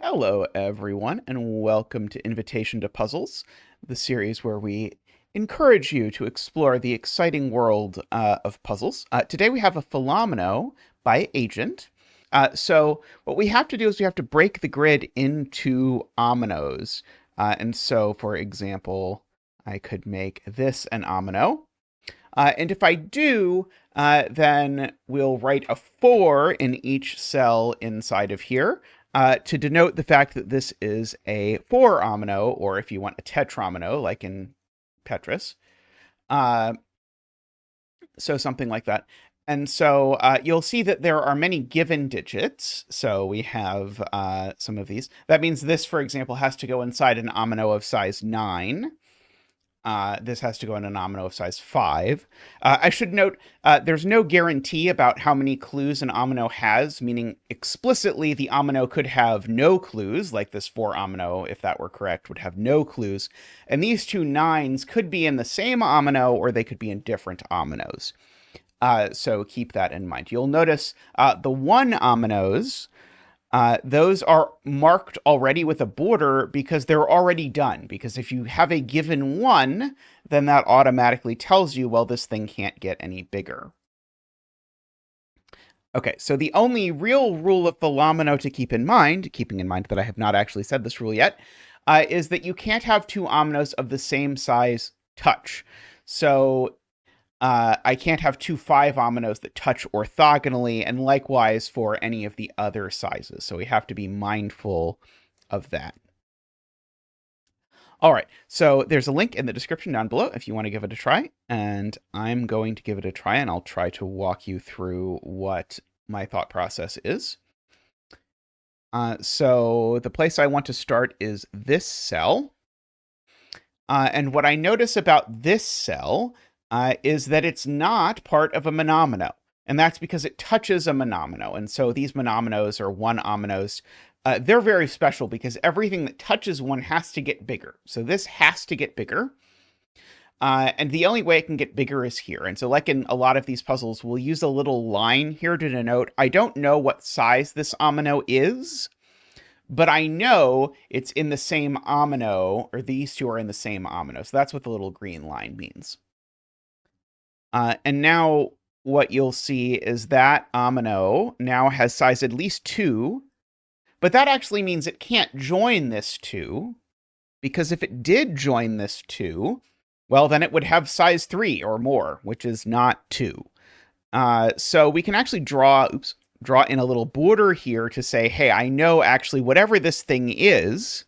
Hello, everyone, and welcome to Invitation to Puzzles, the series where we encourage you to explore the exciting world of puzzles. Today we have a Fillomino by Agent. So what we have to do is we have to break the grid into ominoes. And so, for example, I could make this an omino. And if I do, then we'll write a 4 in each cell inside of here to denote the fact that this is a 4-omino, or if you want a tetromino, like in Petrus. So something like that. And so you'll see that there are many given digits. So we have some of these. That means this, for example, has to go inside an omino of size 9. This has to go in an omino of size 5. I should note there's no guarantee about how many clues an omino has, meaning explicitly the omino could have no clues, like this 4-omino, if that were correct, would have no clues. And these two 9s could be in the same omino or they could be in different ominos. So keep that in mind. You'll notice the 1-ominos, those are marked already with a border because they're already done. Because if you have a given 1, then that automatically tells you, well, this thing can't get any bigger. Okay, so the only real rule of Fillomino to keep in mind, keeping in mind that I have not actually said this rule yet, is that you can't have two ominoes of the same size touch. So I can't have two 5-ominos that touch orthogonally, and likewise for any of the other sizes. So we have to be mindful of that. All right, so there's a link in the description down below if you want to give it a try, and I'm going to give it a try, and I'll try to walk you through what my thought process is. So the place I want to start is this cell. And what I notice about this cell is that it's not part of a monomino. And that's because it touches a monomino. And so these monominos or 1-ominos, they're very special because everything that touches one has to get bigger. So this has to get bigger. And the only way it can get bigger is here. And so like in a lot of these puzzles, we'll use a little line here to denote, I don't know what size this omino is, but I know it's in the same omino, or these two are in the same omino. So that's what the little green line means. And now what you'll see is that omino now has size at least 2, but that actually means it can't join this 2, because if it did join this 2, well, then it would have size 3 or more, which is not 2. So we can actually draw in a little border here to say, hey, I know actually whatever this thing is,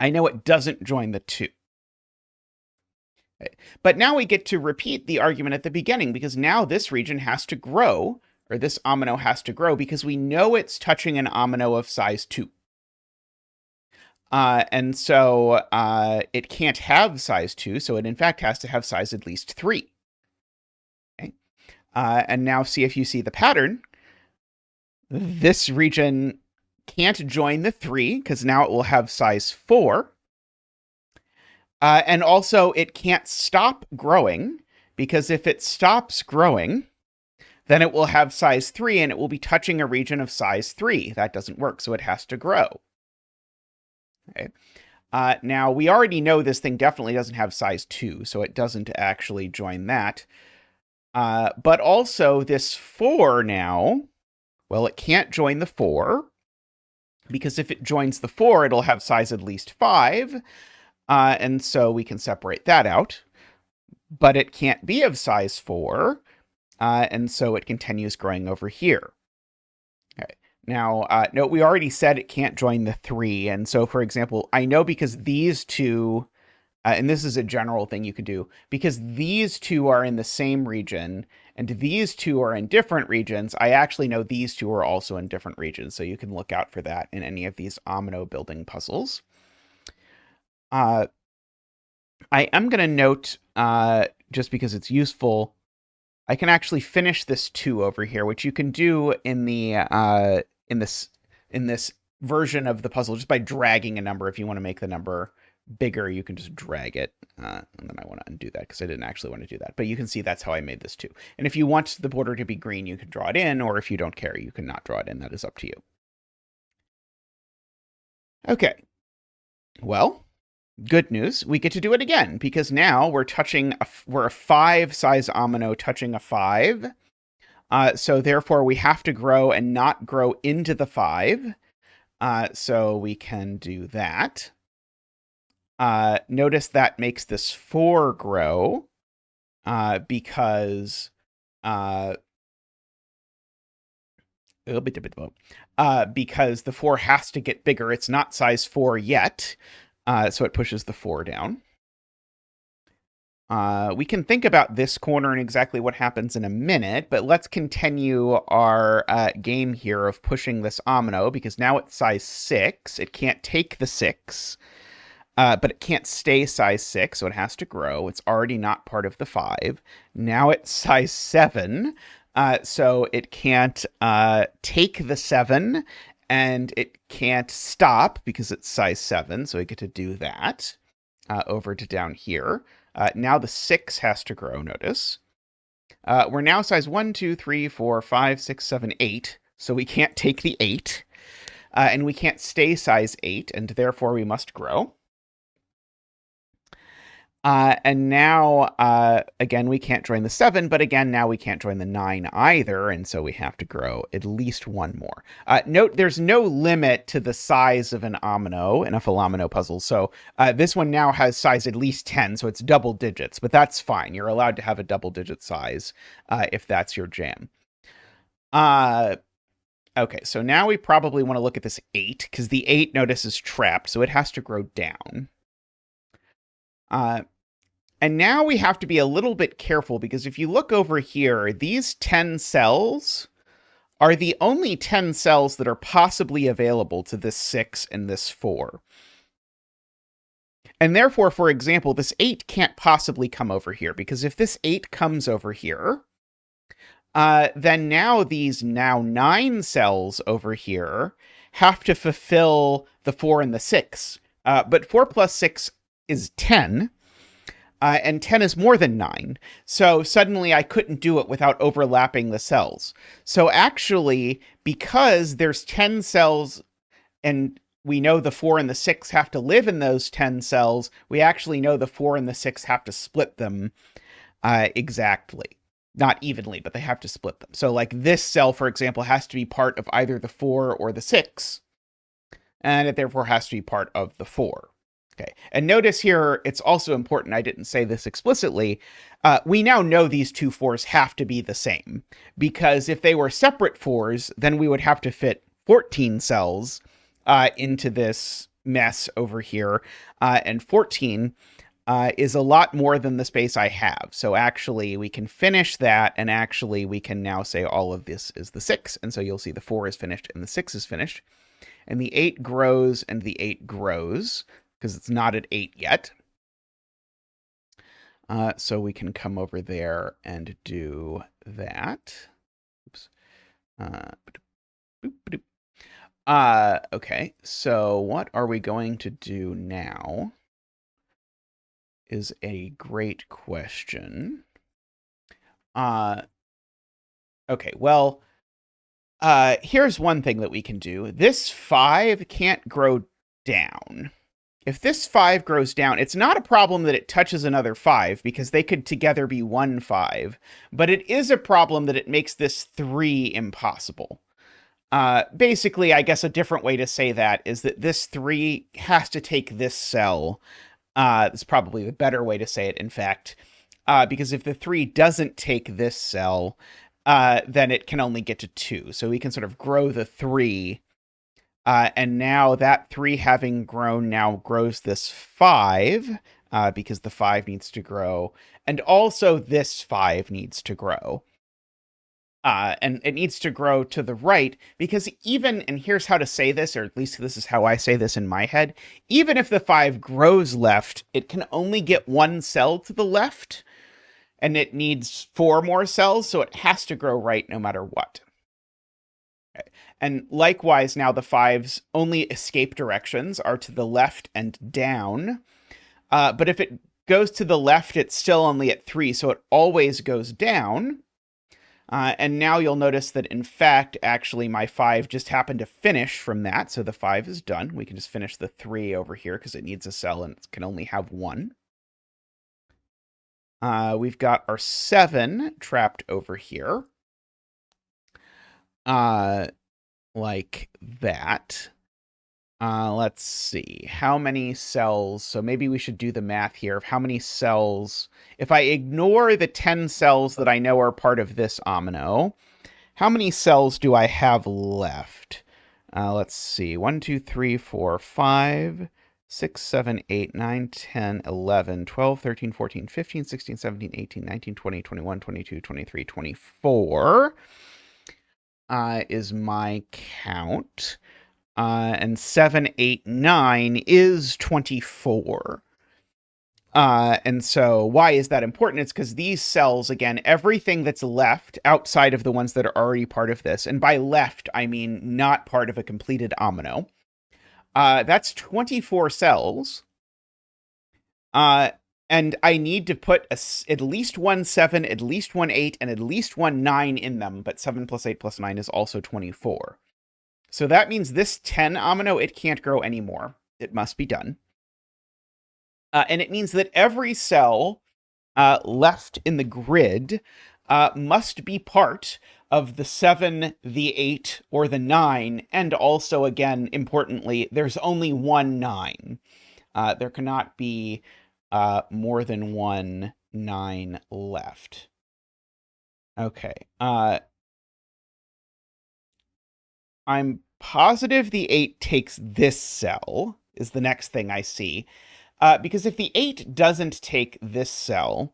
I know it doesn't join the 2. But now we get to repeat the argument at the beginning, because now this region has to grow, or this omino has to grow, because we know it's touching an omino of size 2. And so it can't have size 2, so it in fact has to have size at least 3. Okay. And now see if you see the pattern. This region can't join the 3, because now it will have size 4. And also, it can't stop growing, because if it stops growing, then it will have size 3, and it will be touching a region of size 3. That doesn't work, so it has to grow. Okay. Now, we already know this thing definitely doesn't have size 2, so it doesn't actually join that. But also, this 4 now, well, it can't join the 4, because if it joins the 4, it'll have size at least 5. And so we can separate that out, but it can't be of size 4, and so it continues growing over here. Okay. Now, note we already said it can't join the 3, and so, for example, I know because these two, and this is a general thing you could do, because these two are in the same region, and these two are in different regions, I actually know these two are also in different regions, so you can look out for that in any of these omino building puzzles. I am going to note, just because it's useful, I can actually finish this 2 over here, which you can do in the in this version of the puzzle just by dragging a number. If you want to make the number bigger, you can just drag it. And then I want to undo that because I didn't actually want to do that. But you can see that's how I made this 2. And if you want the border to be green, you can draw it in, or if you don't care, you can not draw it in. That is up to you. Okay, well, good news, we get to do it again, because now we're we're a 5 size omino touching a 5. So therefore we have to grow and not grow into the 5. So we can do that. Notice that makes this 4 grow, because because the 4 has to get bigger. It's not size 4 yet, so it pushes the 4 down. We can think about this corner and exactly what happens in a minute, but let's continue our game here of pushing this omino, because now it's size 6. It can't take the 6, but it can't stay size 6, so it has to grow. It's already not part of the 5. Now it's size 7, so it can't take the 7, and it can't stop because it's size 7, so we get to do that. Over to down here. Now the 6 has to grow, notice. We're now size 1, 2, 3, 4, 5, 6, 7, 8, so we can't take the 8. And we can't stay size 8, and therefore we must grow. And now, again, we can't join the 7, but again, now we can't join the 9 either, and so we have to grow at least one more. Note, there's no limit to the size of an omino in a Fillomino puzzle, so this one now has size at least 10, so it's double digits, but that's fine. You're allowed to have a double-digit size if that's your jam. Okay, so now we probably want to look at this 8, because the 8, notice, is trapped, so it has to grow down. And now we have to be a little bit careful, because if you look over here, these 10 cells are the only 10 cells that are possibly available to this 6 and this 4. And therefore, for example, this 8 can't possibly come over here, because if this 8 comes over here, then now these 9 cells over here have to fulfill the 4 and the 6. But 4 plus 6 is 10. And 10 is more than 9. So suddenly I couldn't do it without overlapping the cells. So actually, because there's 10 cells and we know the 4 and the 6 have to live in those 10 cells, we actually know the 4 and the 6 have to split them exactly. Not evenly, but they have to split them. So like this cell, for example, has to be part of either the 4 or the 6. And it therefore has to be part of the 4. Okay, and notice here, it's also important, I didn't say this explicitly, we now know these two 4s have to be the same, because if they were separate 4s, then we would have to fit 14 cells into this mess over here, and 14 is a lot more than the space I have. So actually, we can finish that, and actually we can now say all of this is the 6, and so you'll see the 4 is finished and the 6 is finished, and the 8 grows and the 8 grows, because it's not at 8 yet. So we can come over there and do that. Oops. Okay, so what are we going to do now is a great question. Okay, well, here's one thing that we can do. This 5 can't grow down. If this 5 grows down, it's not a problem that it touches another 5, because they could together be one 5, but it is a problem that it makes this 3 impossible. Basically, I guess a different way to say that is that this 3 has to take this cell. It's probably the better way to say it, in fact, because if the 3 doesn't take this cell, then it can only get to 2. So we can sort of grow the 3. And now that 3 having grown now grows this 5, because the 5 needs to grow. And also this 5 needs to grow. And it needs to grow to the right, because even, and here's how to say this, or at least this is how I say this in my head, even if the 5 grows left, it can only get one cell to the left, and it needs 4 more cells, so it has to grow right no matter what. Okay. And likewise, now the 5's only escape directions are to the left and down. But if it goes to the left, it's still only at 3, so it always goes down. And now you'll notice that, in fact, actually my 5 just happened to finish from that. So the 5 is done. We can just finish the 3 over here because it needs a cell and it can only have 1. We've got our 7 trapped over here. Like that. Let's see. How many cells? So maybe we should do the math here of how many cells. If I ignore the 10 cells that I know are part of this omino, how many cells do I have left? Let's see. 1, 2, 3, 4, 5, 6, 7, 8, 9, 10, 11, 12, 13, 14, 15, 16, 17, 18, 19, 20, 21, 22, 23, 24 is my count. And 7, 8, 9 is 24. And so why is that important? It's because these cells, again, everything that's left outside of the ones that are already part of this, and by left, I mean not part of a completed omino, that's 24 cells. And I need to put at least one 7, at least one 8, and at least one 9 in them, but 7 plus 8 plus 9 is also 24. So that means this 10 omino, it can't grow anymore. It must be done. And it means that every cell left in the grid must be part of the 7, the 8, or the 9. And also, again, importantly, there's only one 9. There cannot be more than one 9 left. Okay. I'm positive the 8 takes this cell, is the next thing I see. Because if the 8 doesn't take this cell,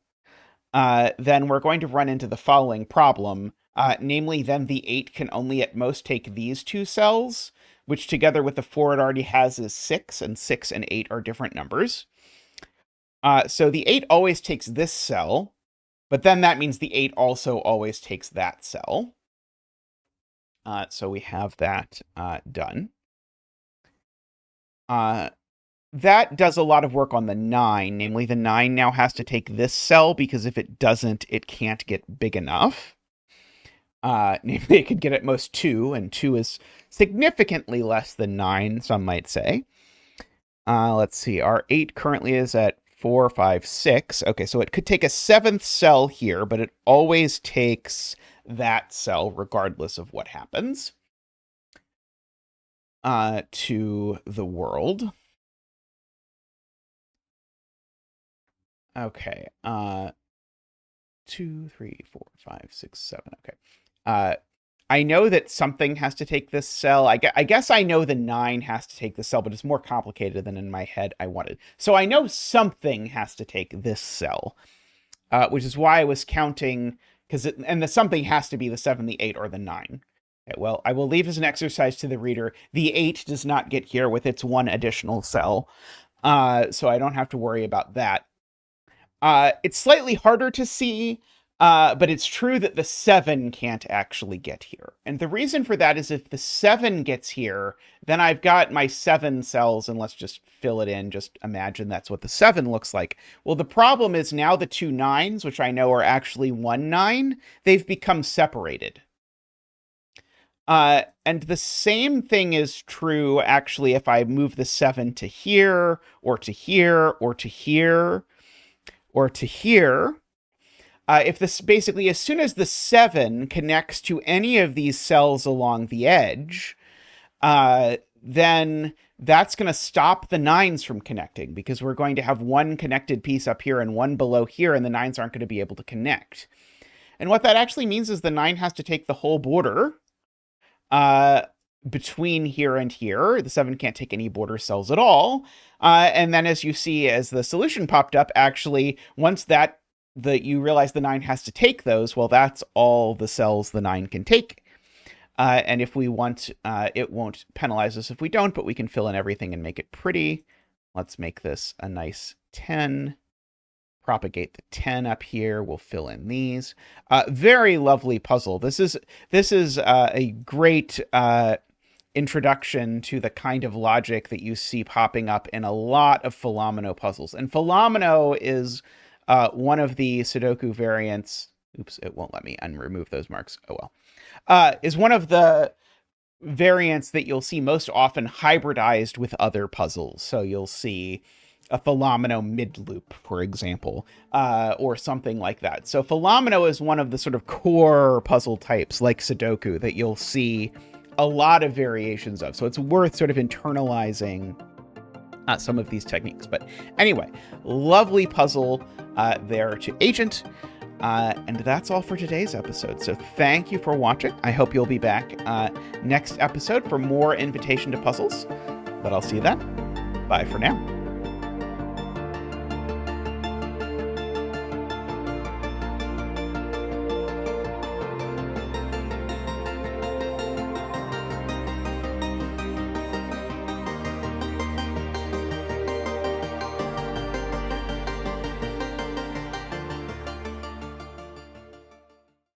then we're going to run into the following problem. Namely, then the 8 can only at most take these 2 cells, which together with the 4 it already has is 6, and 6 and 8 are different numbers. So the 8 always takes this cell, but then that means the 8 also always takes that cell. So we have that done. That does a lot of work on the 9, namely the 9 now has to take this cell, because if it doesn't, it can't get big enough. Namely, it could get at most 2, and 2 is significantly less than 9, some might say. Let's see, our 8 currently is at 4, 5, 6. Okay, so it could take a 7th cell here, but it always takes that cell regardless of what happens to the world. Okay, 2, 3, 4, 5, 6, 7. Okay. I know that something has to take this cell. I guess I know the 9 has to take this cell, but it's more complicated than in my head I wanted. So I know something has to take this cell, which is why I was counting, and the something has to be the 7, the 8, or the 9. Okay, well, I will leave as an exercise to the reader. The 8 does not get here with its one additional cell, so I don't have to worry about that. It's slightly harder to see, but it's true that the 7 can't actually get here. And the reason for that is if the 7 gets here, then I've got my 7 cells, and let's just fill it in. Just imagine that's what the 7 looks like. Well, the problem is now the 2 9s, which I know are actually 1 9, they've become separated. And the same thing is true, actually, if I move the 7 to here, or to here, or to here, or to here. If this basically, as soon as the 7 connects to any of these cells along the edge, then that's going to stop the 9s from connecting, because we're going to have one connected piece up here and one below here, and the 9s aren't going to be able to connect. And what that actually means is the 9 has to take the whole border between here and here. The 7 can't take any border cells at all. And then as you see, as the solution popped up, actually, once you realize the 9 has to take those, well, that's all the cells the 9 can take. And if we want, it won't penalize us if we don't, but we can fill in everything and make it pretty. Let's make this a nice 10. Propagate the 10 up here. We'll fill in these. Very lovely puzzle. This is a great introduction to the kind of logic that you see popping up in a lot of Fillomino puzzles. And Fillomino is one of the Sudoku variants oops, it won't let me unremove those marks. Oh is one of the variants that you'll see most often hybridized with other puzzles. So you'll see a Fillomino mid-loop, for example, or something like that. So Fillomino is one of the sort of core puzzle types, like Sudoku, that you'll see a lot of variations of. So it's worth sort of internalizing some of these techniques. But anyway, lovely puzzle there to Agent. And that's all for today's episode. So thank you for watching. I hope you'll be back next episode for more Invitation to Puzzles. But I'll see you then. Bye for now.